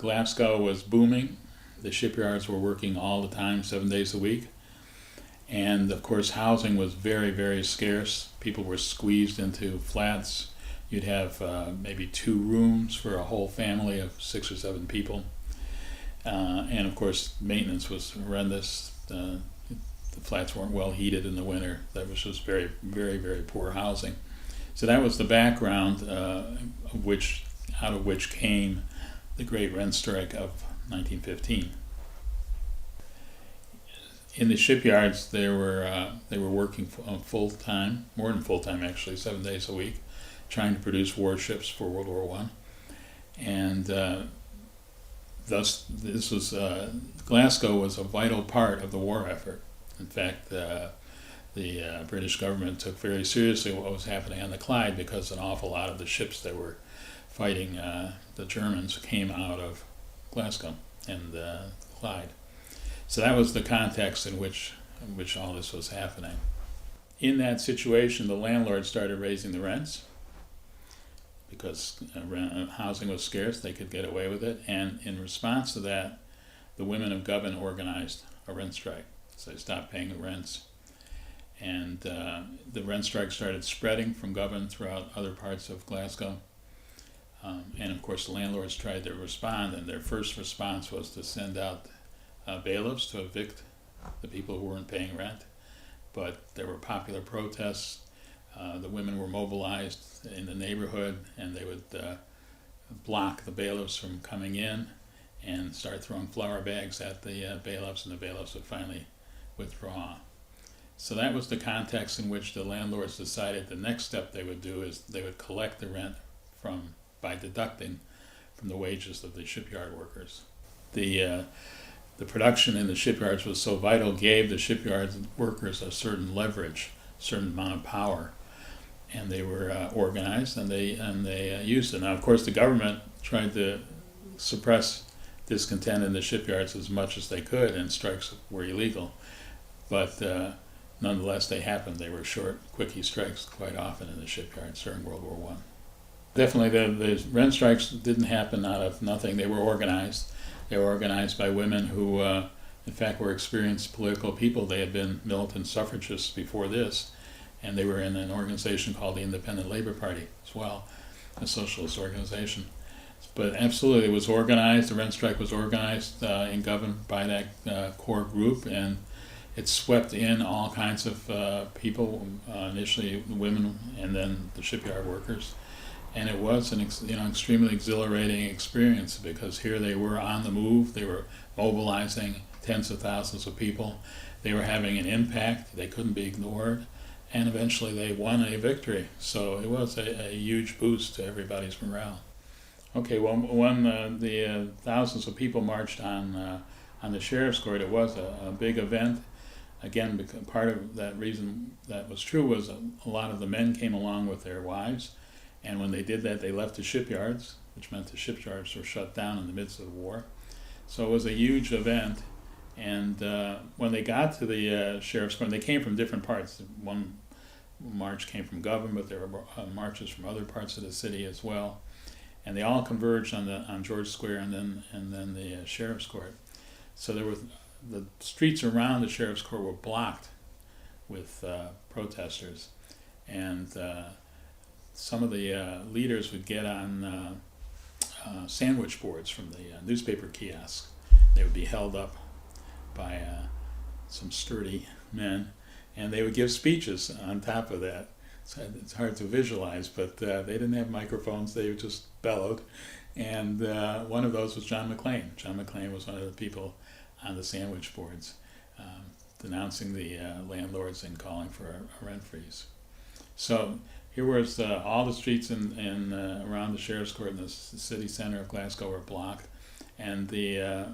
Glasgow was booming. The shipyards were working all the time, 7 days a week. And of course, housing was very, very scarce. People were squeezed into flats. You'd have maybe 2 rooms for a whole family of 6 or 7 people. And of course, maintenance was horrendous. The flats weren't well heated in the winter. That was just very, very, very poor housing. So that was the background out of which came the Great Rent Strike of 1915. In the shipyards, they were working full time, more than full time actually, 7 days a week, trying to produce warships for World War I. And thus, Glasgow was a vital part of the war effort. In fact, the British government took very seriously what was happening on the Clyde, because an awful lot of the ships that were fighting the Germans came out of Glasgow and the Clyde. So that was the context in which all this was happening. In that situation, the landlords started raising the rents because housing was scarce. They could get away with it. And in response to that, the women of Govan organized a rent strike. So they stopped paying the rents. And the rent strike started spreading from Govan throughout other parts of Glasgow. And of course, the landlords tried to respond, and their first response was to send out bailiffs to evict the people who weren't paying rent. But there were popular protests. The women were mobilized in the neighborhood, and they would block the bailiffs from coming in and start throwing flour bags at the bailiffs, and the bailiffs would finally withdraw. So that was the context in which the landlords decided the next step they would do is they would collect the rent by deducting from the wages of the shipyard workers. The production in the shipyards was so vital, gave the shipyard workers a certain leverage, a certain amount of power, and they were organized, and they used it. Now, of course, the government tried to suppress discontent in the shipyards as much as they could, and strikes were illegal. But nonetheless, they happened. They were short, quickie strikes quite often in the shipyards during World War I. Definitely, the rent strikes didn't happen out of nothing. They were organized. They were organized by women who, in fact, were experienced political people. They had been militant suffragists before this, and they were in an organization called the Independent Labor Party as well, a socialist organization. But absolutely, it was organized. The rent strike was organized in Govan by that core group, and it swept in all kinds of people, initially women and then the shipyard workers. And it was an extremely exhilarating experience, because here they were on the move. They were mobilizing tens of thousands of people. They were having an impact. They couldn't be ignored. And eventually they won a victory. So it was a huge boost to everybody's morale. Okay, well, when the thousands of people marched on the Sheriff's Court, it was a big event. Again, part of that reason that was true was a lot of the men came along with their wives. And when they did that, they left the shipyards, which meant the shipyards were shut down in the midst of the war. So it was a huge event. And when they got to the Sheriff's Court, they came from different parts. One march came from Govan, but there were marches from other parts of the city as well. And they all converged on George Square and then the Sheriff's Court. So there were the streets around the Sheriff's Court were blocked with protesters, and some of the leaders would get on sandwich boards from the newspaper kiosk. They would be held up by some sturdy men, and they would give speeches on top of that. So it's hard to visualize, but they didn't have microphones. They just bellowed. And one of those was John McLean. John McLean was one of the people on the sandwich boards denouncing the landlords and calling for a rent freeze. So here was all the streets in around the Sheriff's Court in the city center of Glasgow were blocked, and the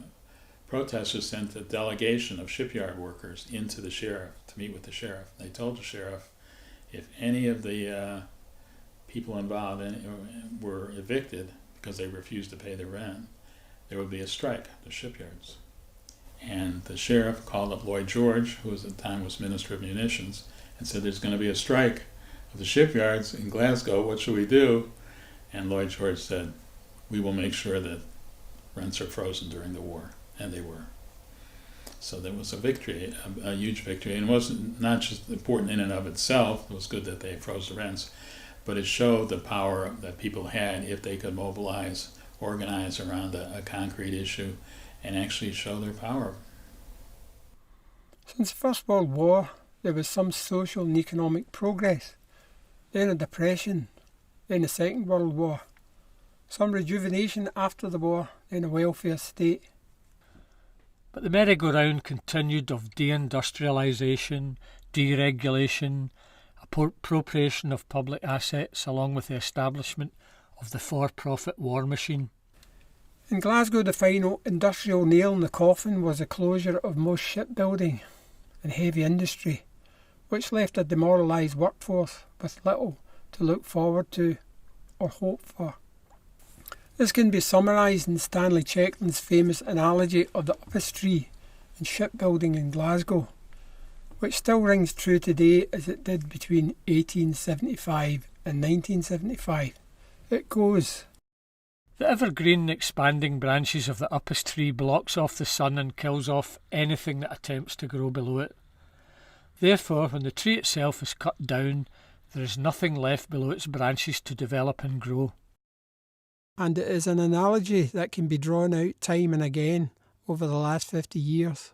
protesters sent a delegation of shipyard workers into the sheriff to meet with the sheriff. They told the sheriff if any of the people involved were evicted because they refused to pay the rent, there would be a strike at the shipyards. And the sheriff called up Lloyd George, who at the time was Minister of Munitions, and said, "There's going to be a strike of the shipyards in Glasgow. What should we do?" And Lloyd George said, "We will make sure that rents are frozen during the war, and they were. So that was a victory, a huge victory, and it wasn't not just important in and of itself. It was good that they froze the rents, but it showed the power that people had if they could mobilize, organize around a concrete issue, and actually show their power. Since the First World War, there was some social and economic progress, then a depression, then the Second World War, some rejuvenation after the war, then a welfare state. But the merry-go-round continued of deindustrialisation, deregulation, appropriation of public assets, along with the establishment of the for-profit war machine. In Glasgow, the final industrial nail in the coffin was the closure of most shipbuilding and heavy industry, which left a demoralised workforce with little to look forward to or hope for. This can be summarised in Stanley Checkland's famous analogy of the upas tree in shipbuilding in Glasgow, which still rings true today as it did between 1875 and 1975. It goes, "The evergreen expanding branches of the upas tree blocks off the sun and kills off anything that attempts to grow below it. Therefore, when the tree itself is cut down, there is nothing left below its branches to develop and grow." And it is an analogy that can be drawn out time and again over the last 50 years.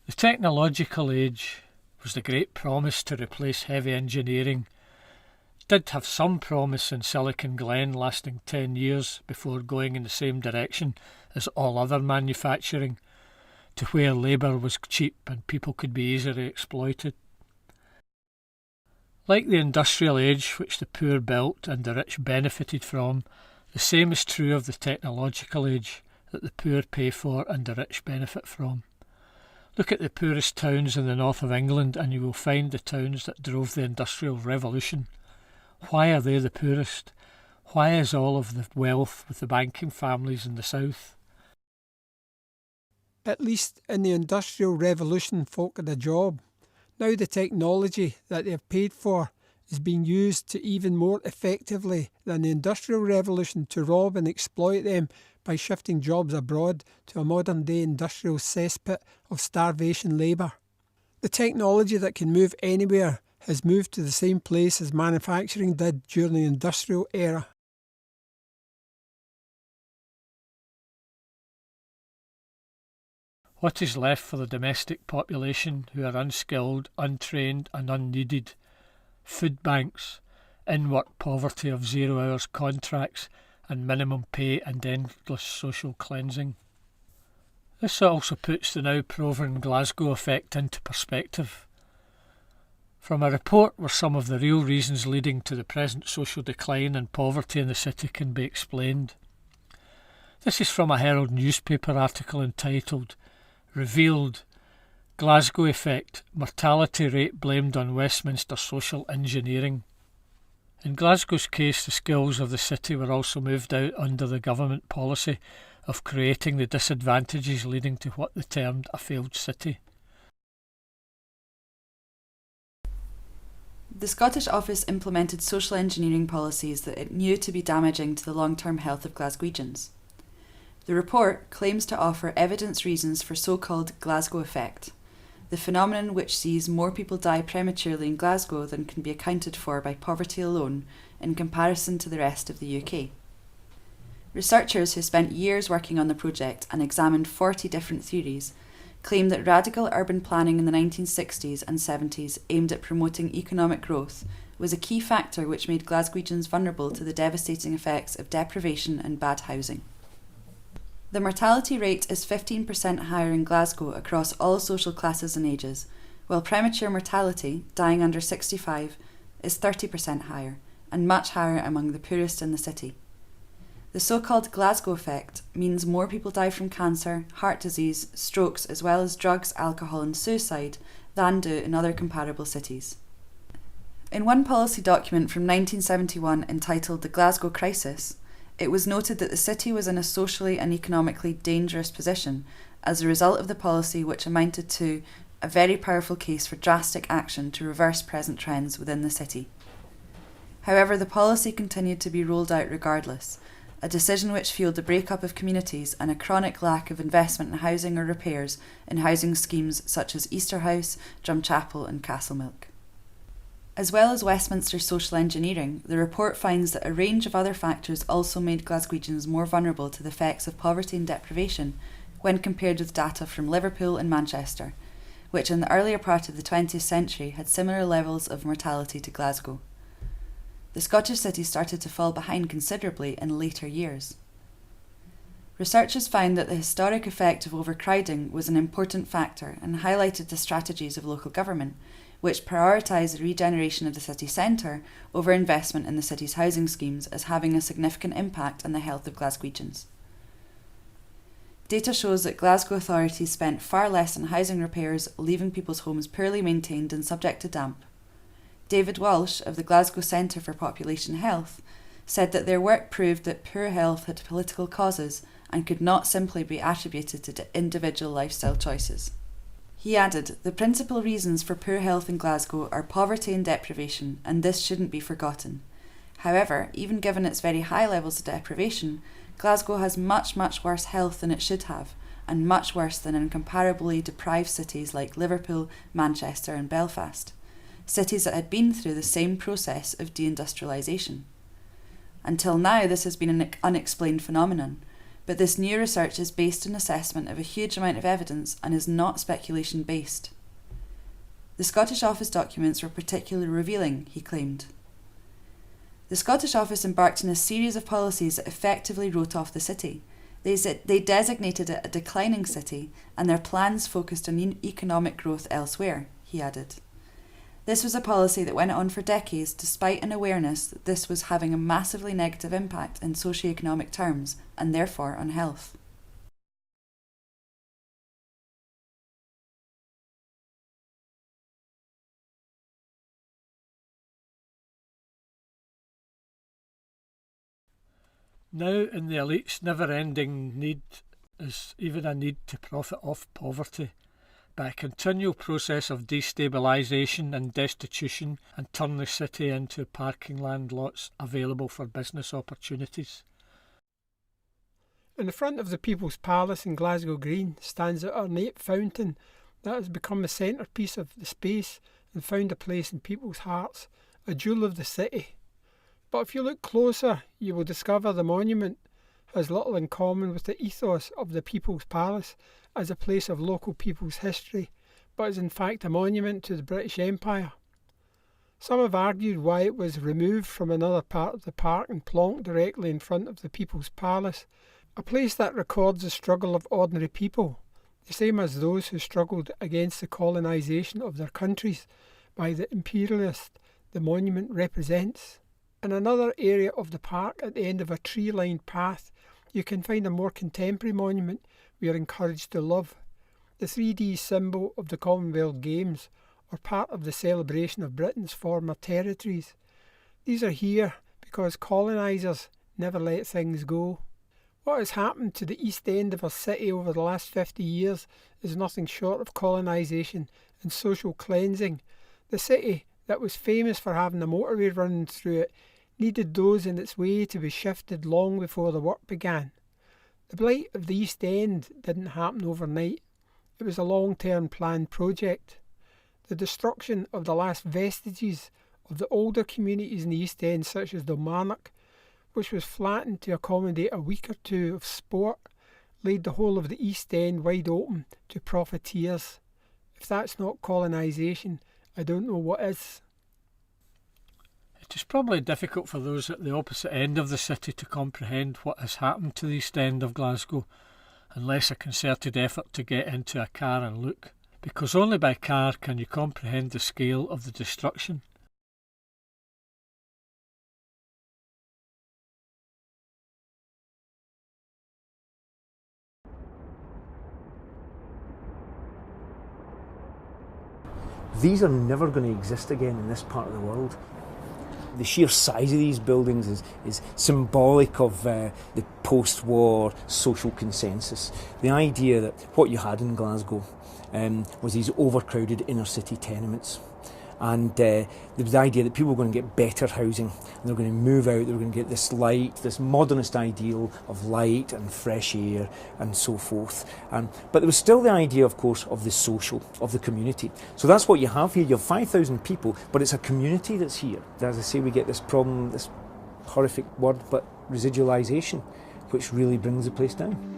The technological age was the great promise to replace heavy engineering. It did have some promise in Silicon Glen, lasting 10 years before going in the same direction as all other manufacturing, to where labour was cheap and people could be easily exploited. Like the industrial age, which the poor built and the rich benefited from, the same is true of the technological age, that the poor pay for and the rich benefit from. Look at the poorest towns in the north of England and you will find the towns that drove the Industrial Revolution. Why are they the poorest? Why is all of the wealth with the banking families in the south? At least in the Industrial Revolution, folk had a job. Now the technology that they have paid for is being used to even more effectively than the Industrial Revolution to rob and exploit them by shifting jobs abroad to a modern-day industrial cesspit of starvation labour. The technology that can move anywhere has moved to the same place as manufacturing did during the industrial era. What is left for the domestic population who are unskilled, untrained and unneeded? Food banks, in-work poverty of 0 hours contracts and minimum pay and endless social cleansing. This also puts the now proven Glasgow effect into perspective. From a report where some of the real reasons leading to the present social decline and poverty in the city can be explained. This is from a Herald newspaper article entitled "Revealed: Glasgow Effect, Mortality Rate Blamed on Westminster Social Engineering." In Glasgow's case, the skills of the city were also moved out under the government policy of creating the disadvantages leading to what they termed a failed city. The Scottish Office implemented social engineering policies that it knew to be damaging to the long-term health of Glaswegians. The report claims to offer evidence reasons for so-called Glasgow effect, the phenomenon which sees more people die prematurely in Glasgow than can be accounted for by poverty alone in comparison to the rest of the UK. Researchers who spent years working on the project and examined 40 different theories claim that radical urban planning in the 1960s and 70s aimed at promoting economic growth was a key factor which made Glaswegians vulnerable to the devastating effects of deprivation and bad housing. The mortality rate is 15% higher in Glasgow across all social classes and ages, while premature mortality, dying under 65, is 30% higher, and much higher among the poorest in the city. The so-called Glasgow effect means more people die from cancer, heart disease, strokes, as well as drugs, alcohol and suicide than do in other comparable cities. In one policy document from 1971 entitled The Glasgow Crisis, it was noted that the city was in a socially and economically dangerous position as a result of the policy which amounted to a very powerful case for drastic action to reverse present trends within the city. However, the policy continued to be rolled out regardless, a decision which fueled the breakup of communities and a chronic lack of investment in housing or repairs in housing schemes such as Easterhouse, Drumchapel and Castlemilk. As well as Westminster's social engineering, the report finds that a range of other factors also made Glaswegians more vulnerable to the effects of poverty and deprivation when compared with data from Liverpool and Manchester, which in the earlier part of the 20th century had similar levels of mortality to Glasgow. The Scottish city started to fall behind considerably in later years. Researchers found that the historic effect of overcrowding was an important factor and highlighted the strategies of local government, which prioritised the regeneration of the city centre over investment in the city's housing schemes as having a significant impact on the health of Glaswegians. Data shows that Glasgow authorities spent far less on housing repairs, leaving people's homes poorly maintained and subject to damp. David Walsh of the Glasgow Centre for Population Health said that their work proved that poor health had political causes and could not simply be attributed to individual lifestyle choices. He added, "The principal reasons for poor health in Glasgow are poverty and deprivation, and this shouldn't be forgotten. However, even given its very high levels of deprivation, Glasgow has much worse health than it should have, and much worse than in comparably deprived cities like Liverpool, Manchester and Belfast, cities that had been through the same process of deindustrialisation. Until now, this has been an unexplained phenomenon, but this new research is based on assessment of a huge amount of evidence and is not speculation based. The Scottish Office documents were particularly revealing, he claimed. The Scottish Office embarked on a series of policies that effectively wrote off the city. They designated it a declining city, and their plans focused on economic growth elsewhere, he added. This was a policy that went on for decades despite an awareness that this was having a massively negative impact in socio-economic terms and therefore on health. Now in the elite's never-ending need is even a need to profit off poverty by a continual process of destabilisation and destitution and turn the city into parking land lots available for business opportunities. In the front of the People's Palace in Glasgow Green stands an ornate fountain that has become the centrepiece of the space and found a place in people's hearts, a jewel of the city. But if you look closer, you will discover the monument has little in common with the ethos of the People's Palace as a place of local people's history, but is in fact a monument to the British Empire. Some have argued why it was removed from another part of the park and plonked directly in front of the People's Palace, a place that records the struggle of ordinary people, the same as those who struggled against the colonisation of their countries by the imperialists the monument represents. In another area of the park, at the end of a tree-lined path, you can find a more contemporary monument we are encouraged to love. The 3D symbol of the Commonwealth Games, or part of the celebration of Britain's former territories. These are here because colonisers never let things go. What has happened to the East End of our city over the last 50 years is nothing short of colonisation and social cleansing. The city that was famous for having a motorway running through it needed those in its way to be shifted long before the work began. The blight of the East End didn't happen overnight. It was a long-term planned project. The destruction of the last vestiges of the older communities in the East End, such as Kilmarnock, which was flattened to accommodate a week or two of sport, laid the whole of the East End wide open to profiteers. If that's not colonisation, I don't know what is. It is probably difficult for those at the opposite end of the city to comprehend what has happened to the East End of Glasgow, unless a concerted effort to get into a car and look, because only by car can you comprehend the scale of the destruction. These are never going to exist again in this part of the world. the sheer size of these buildings is symbolic of the post-war social consensus. The idea that what you had in Glasgow was these overcrowded inner city tenements. And there was the idea that people were going to get better housing, and they were going to move out, they were going to get this light, this modernist ideal of light and fresh air and so forth. But there was still the idea, of course, of the social, of the community. So that's what you have here. You have 5,000 people, but it's a community that's here. As I say, we get this problem, this horrific word, but residualisation, which really brings the place down.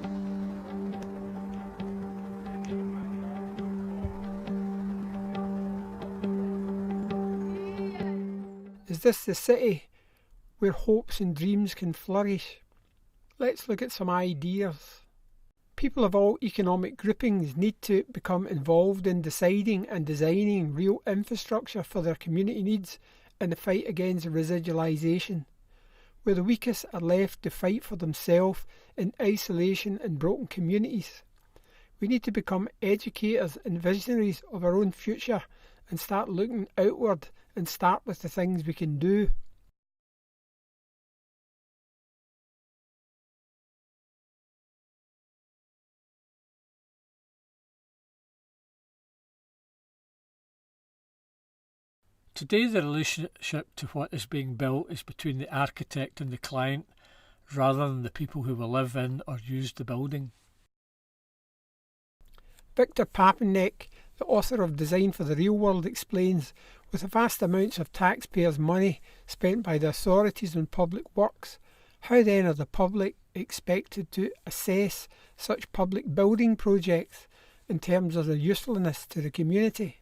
Is this the city where hopes and dreams can flourish? Let's look at some ideas. People of all economic groupings need to become involved in deciding and designing real infrastructure for their community needs in the fight against residualisation, where the weakest are left to fight for themselves in isolation and broken communities. We need to become educators and visionaries of our own future and start looking outward and start with the things we can do. Today the relationship to what is being built is between the architect and the client, rather than the people who will live in or use the building. Victor Papanek, the author of Design for the Real World, explains, with the vast amounts of taxpayers' money spent by the authorities on public works, how then are the public expected to assess such public building projects in terms of their usefulness to the community?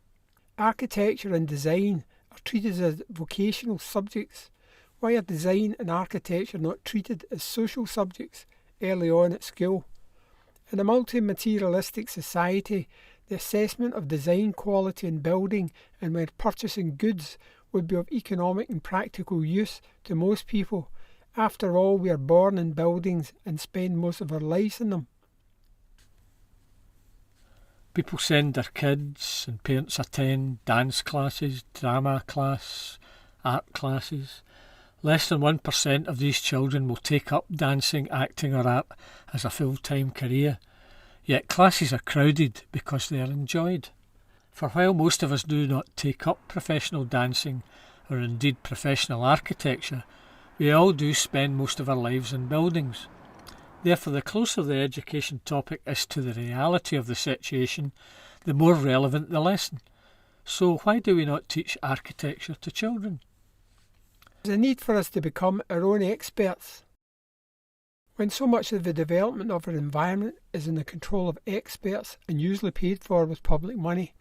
Architecture and design are treated as vocational subjects. Why are design and architecture not treated as social subjects early on at school? In a multi-materialistic society, the assessment of design quality in building and when purchasing goods would be of economic and practical use to most people. After all, we are born in buildings and spend most of our lives in them. People send their kids and parents attend dance classes, drama class, art classes. Less than 1% of these children will take up dancing, acting or art as a full-time career. Yet classes are crowded because they are enjoyed. For while most of us do not take up professional dancing or indeed professional architecture, we all do spend most of our lives in buildings. Therefore, the closer the education topic is to the reality of the situation, the more relevant the lesson. So why do we not teach architecture to children? There's a need for us to become our own experts. When so much of the development of our environment is in the control of experts and usually paid for with public money,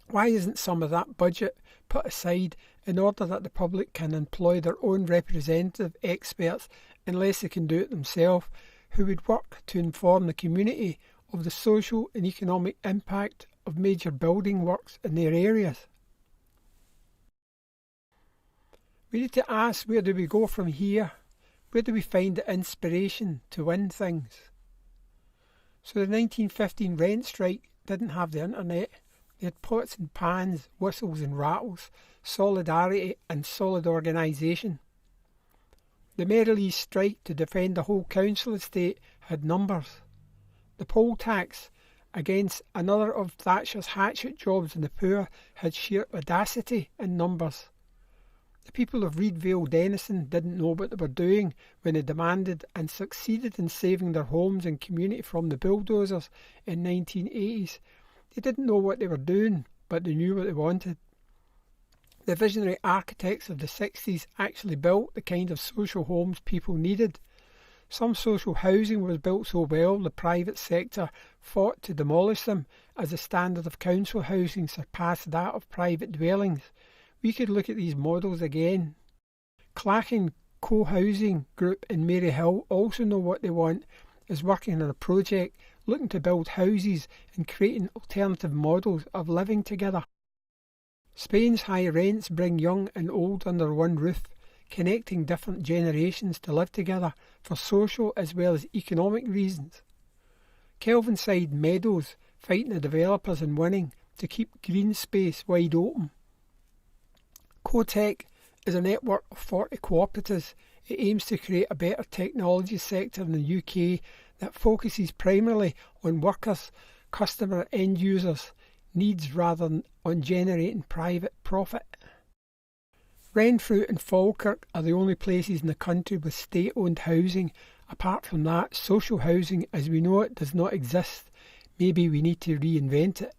why isn't some of that budget put aside in order that the public can employ their own representative experts unless they can do it themselves, who would work to inform the community of the social and economic impact of major building works in their areas? We need to ask, where do we go from here? Where do we find the inspiration to win things? So the 1915 rent strike didn't have the internet. They had pots and pans, whistles and rattles, solidarity and solid organisation. The Merrillese strike to defend the whole council estate had numbers. The poll tax against another of Thatcher's hatchet jobs in the poor had sheer audacity and numbers. The people of Reedvale Denison didn't know what they were doing when they demanded and succeeded in saving their homes and community from the bulldozers in 1980s. They didn't know what they were doing, but they knew what they wanted. The visionary architects of the 60s actually built the kind of social homes people needed. Some social housing was built so well the private sector fought to demolish them as the standard of council housing surpassed that of private dwellings. We could look at these models again. Clachan Co-Housing Group in Maryhill also know what they want, is working on a project looking to build houses and creating alternative models of living together. Spain's high rents bring young and old under one roof, connecting different generations to live together for social as well as economic reasons. Kelvinside Meadows fighting the developers and winning to keep green space wide open. Cotec is a network of 40 cooperatives. It aims to create a better technology sector in the UK that focuses primarily on workers, customer end users' needs rather than on generating private profit. Renfrew and Falkirk are the only places in the country with state-owned housing. Apart from that, social housing as we know it does not exist. Maybe we need to reinvent it.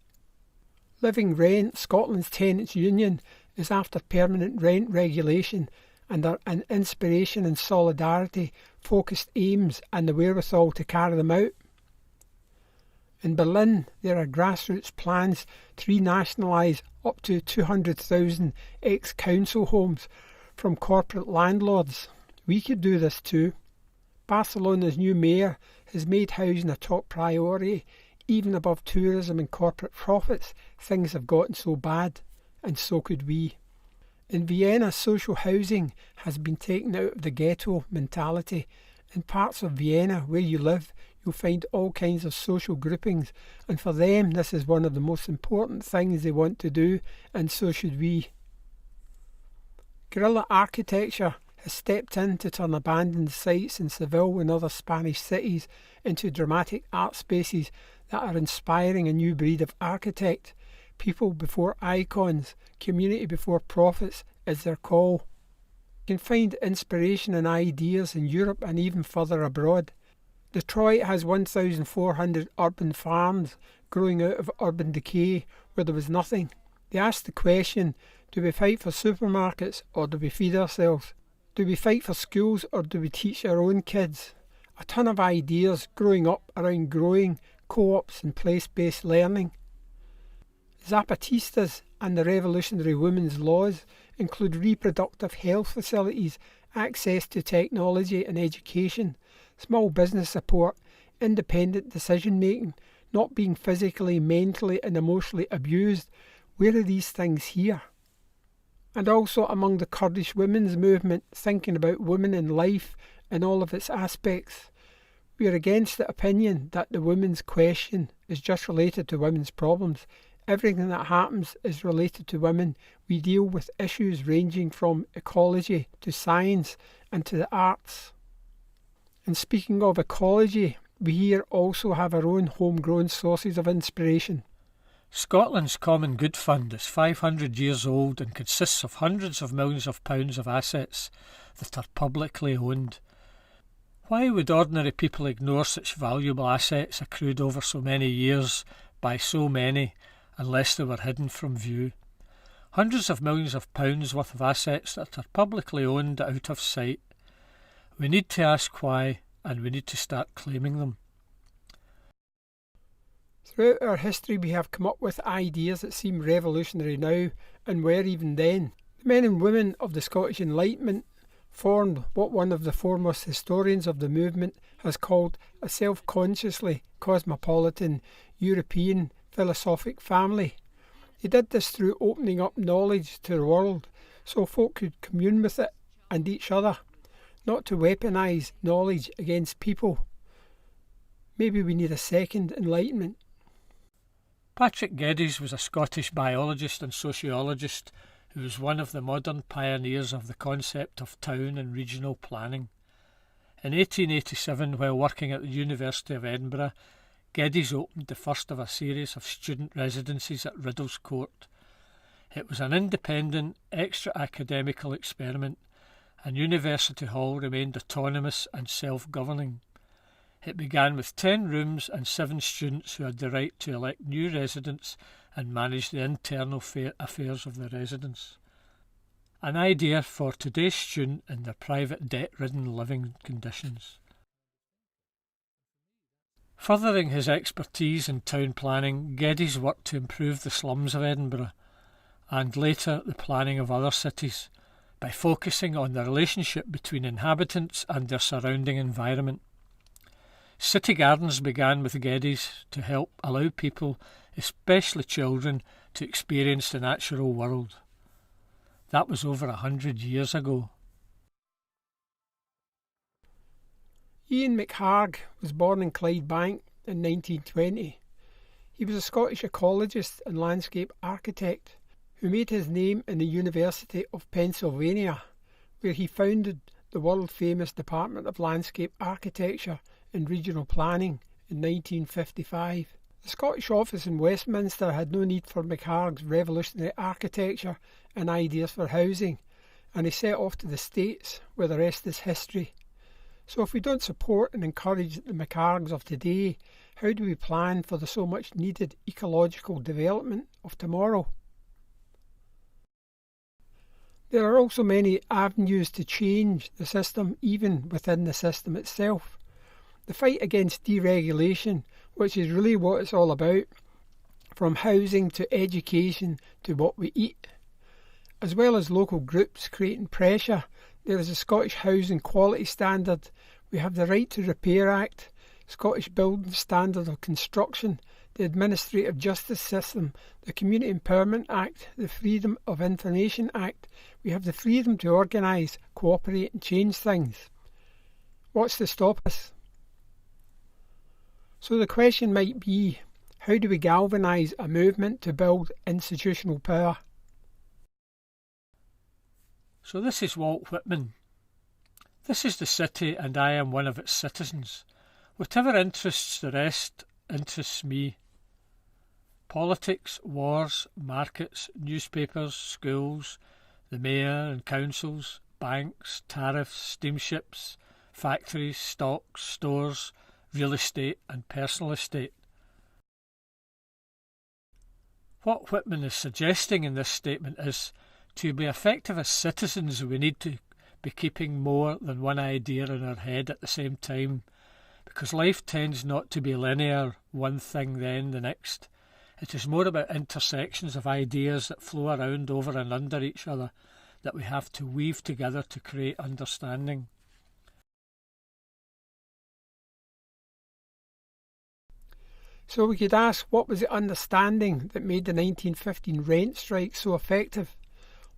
Living Rent, Scotland's tenants union, is after permanent rent regulation and are an inspiration and solidarity, focused aims and the wherewithal to carry them out. In Berlin, there are grassroots plans to renationalise up to 200,000 ex-council homes from corporate landlords. We could do this too. Barcelona's new mayor has made housing a top priority. Even above tourism and corporate profits, things have gotten so bad, and so could we. In Vienna, social housing has been taken out of the ghetto mentality. In parts of Vienna where you live, you'll find all kinds of social groupings, and for them this is one of the most important things they want to do, and so should we. Guerrilla architecture has stepped in to turn abandoned sites in Seville and other Spanish cities into dramatic art spaces that are inspiring a new breed of architect. People before icons, community before profits is their call. You can find inspiration and ideas in Europe and even further abroad. Detroit has 1,400 urban farms growing out of urban decay where there was nothing. They asked the question, do we fight for supermarkets or do we feed ourselves? Do we fight for schools or do we teach our own kids? A ton of ideas growing up around growing, co-ops and place-based learning. Zapatistas and the revolutionary women's laws include reproductive health facilities, access to technology and education, small business support, independent decision making, not being physically, mentally and emotionally abused. Where are these things here? And also among the Kurdish women's movement, thinking about women in life in all of its aspects. We are against the opinion that the women's question is just related to women's problems. Everything that happens is related to women. We deal with issues ranging from ecology to science and to the arts. And speaking of ecology, we here also have our own homegrown sources of inspiration. Scotland's Common Good Fund is 500 years old and consists of hundreds of millions of pounds of assets that are publicly owned. Why would ordinary people ignore such valuable assets accrued over so many years by so many unless they were hidden from view? Hundreds of millions of pounds worth of assets that are publicly owned out of sight. We need to ask why, and we need to start claiming them. Throughout our history we have come up with ideas that seem revolutionary now and were even then. The men and women of the Scottish Enlightenment formed what one of the foremost historians of the movement has called a self-consciously cosmopolitan European philosophic family. They did this through opening up knowledge to the world so folk could commune with it and each other, not to weaponise knowledge against people. Maybe we need a second Enlightenment. Patrick Geddes was a Scottish biologist and sociologist who was one of the modern pioneers of the concept of town and regional planning. In 1887, while working at the University of Edinburgh, Geddes opened the first of a series of student residencies at Riddles Court. It was an independent, extra-academical experiment, and University Hall remained autonomous and self-governing. It began with 10 rooms and 7 students who had the right to elect new residents and manage the internal affairs of the residence. An idea for today's student in their private debt-ridden living conditions. Furthering his expertise in town planning, Geddes worked to improve the slums of Edinburgh and later the planning of other cities by focusing on the relationship between inhabitants and their surrounding environment. City gardens began with Geddes to help allow people, especially children, to experience the natural world. That was over 100 years ago. Ian McHarg was born in Clydebank in 1920. He was a Scottish ecologist and landscape architect who made his name in the University of Pennsylvania, where he founded the world-famous Department of Landscape Architecture and Regional Planning in 1955. The Scottish office in Westminster had no need for McHarg's revolutionary architecture and ideas for housing, and he set off to the States, where the rest is history. So if we don't support and encourage the McHargs of today, how do we plan for the so much needed ecological development of tomorrow? There are also many avenues to change the system, even within the system itself. The fight against deregulation, which is really what it's all about, from housing to education to what we eat, as well as local groups creating pressure. There is a Scottish Housing Quality Standard, we have the Right to Repair Act, Scottish Building Standard of Construction, the Administrative Justice System, the Community Empowerment Act, the Freedom of Information Act. We have the freedom to organise, cooperate and change things. What's to stop us? So the question might be, how do we galvanise a movement to build institutional power? So this is Walt Whitman. This is the city and I am one of its citizens. Whatever interests the rest interests me. Politics, wars, markets, newspapers, schools, the mayor and councils, banks, tariffs, steamships, factories, stocks, stores, real estate and personal estate. What Whitman is suggesting in this statement is, to be effective as citizens, we need to be keeping more than one idea in our head at the same time, because life tends not to be linear, one thing then the next. It is more about intersections of ideas that flow around, over and under each other, that we have to weave together to create understanding. So we could ask, what was the understanding that made the 1915 rent strike so effective?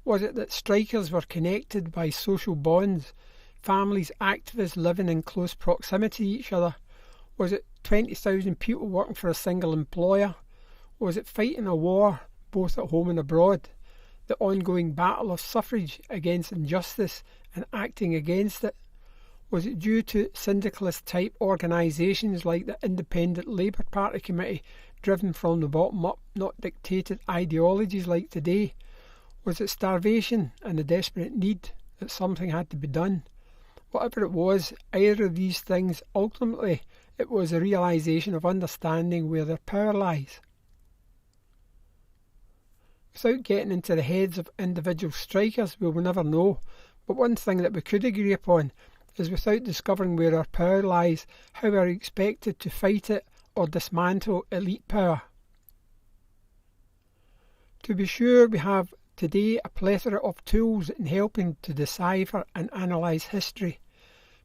Was it that strikers were connected by social bonds, families, activists living in close proximity to each other? Was it 20,000 people working for a single employer? Was it fighting a war, both at home and abroad? The ongoing battle of suffrage against injustice and acting against it? Was it due to syndicalist-type organisations like the Independent Labour Party Committee, driven from the bottom up, not dictated ideologies like today? Was it starvation and a desperate need that something had to be done? Whatever it was, either of these things, ultimately it was a realisation of understanding where their power lies. Without getting into the heads of individual strikers, we will never know, but one thing that we could agree upon is, without discovering where our power lies, how we are expected to fight it or dismantle elite power. To be sure, we have today a plethora of tools in helping to decipher and analyse history,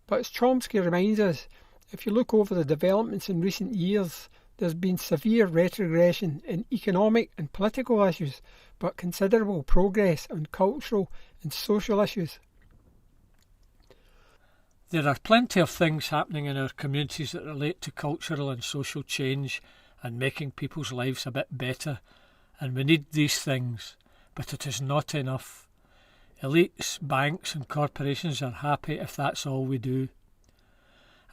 but as Chomsky reminds us, if you look over the developments in recent years, there's been severe retrogression in economic and political issues, but considerable progress on cultural and social issues. There are plenty of things happening in our communities that relate to cultural and social change and making people's lives a bit better, and we need these things, but it is not enough. Elites, banks and corporations are happy if that's all we do,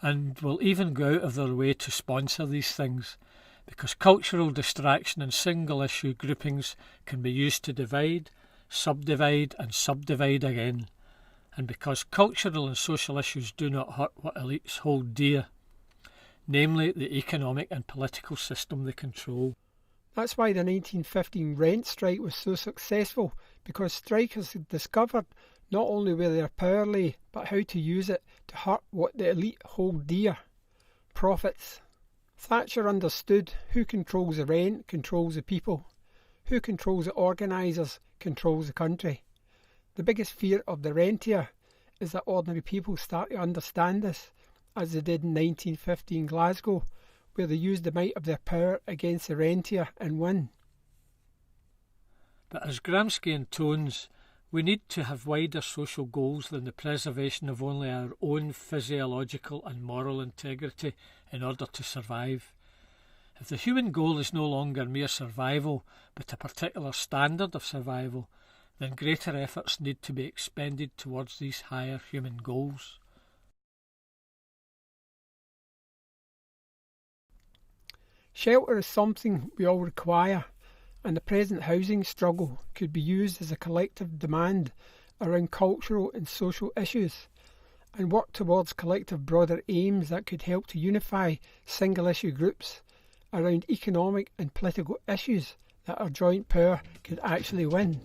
and will even go out of their way to sponsor these things, because cultural distraction and single issue groupings can be used to divide, subdivide and subdivide again, and because cultural and social issues do not hurt what elites hold dear, namely the economic and political system they control. That's why the 1915 rent strike was so successful, because strikers had discovered not only where their power lay, but how to use it to hurt what the elite hold dear: profits. Thatcher understood who controls the rent controls the people, who controls the organisers controls the country. The biggest fear of the rentier is that ordinary people start to understand this, as they did in 1915 Glasgow, where they used the might of their power against the rentier and won. But as Gramsci intones, we need to have wider social goals than the preservation of only our own physiological and moral integrity in order to survive. If the human goal is no longer mere survival, but a particular standard of survival, then greater efforts need to be expended towards these higher human goals. Shelter is something we all require, and the present housing struggle could be used as a collective demand around cultural and social issues, and work towards collective broader aims that could help to unify single-issue groups around economic and political issues that our joint power could actually win.